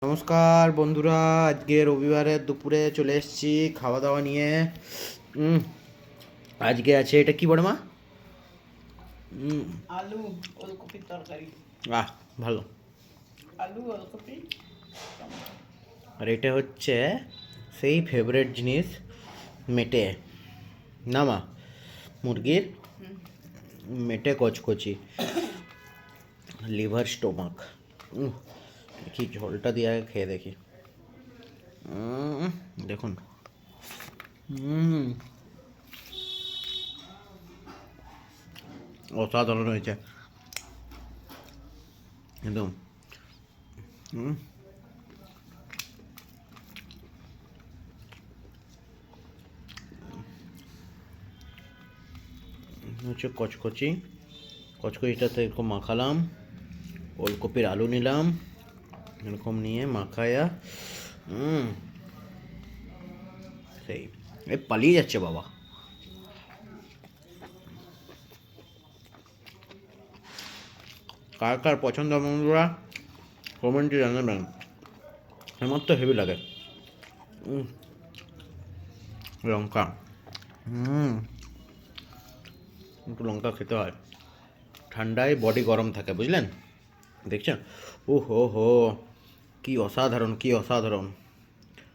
নমস্কার বন্ধুরা, আজকে রবিবারের দুপুরে চলে এসেছি খাওয়া দাওয়া নিয়ে। আজকে আছে এটা কি বড় মা? আলু ওলকপির তরকারি। আহ, ভালো। আলু ওলকপি আর এটা হচ্ছে সেই ফেভারিট জিনিস, মেটে না মা, মুরগির মেটে কচকচি, লিভার স্টোমাক। দেখি ঝোলটা দিয়ে আগে খেয়ে দেখি। দেখুন, অসাধারণ হয়েছে একদম। হচ্ছে কচকচি, কচকচিটাতে এরকম মাখালাম, ওলকপির আলু নিলাম, এরকম নিয়ে মাখায়া সেই এ পালিয়ে যাচ্ছে বাবা। কার কার পছন্দ বন্ধুরা কমেন্টে জানাবেন। আমার তো হেভি লাগে। লঙ্কা, একটু লঙ্কা খেতে হয়, ঠান্ডায় বডি গরম থাকে, বুঝলেন? দেখছেন? ও হো হো, কি অসাধারণ, কি অসাধারণ।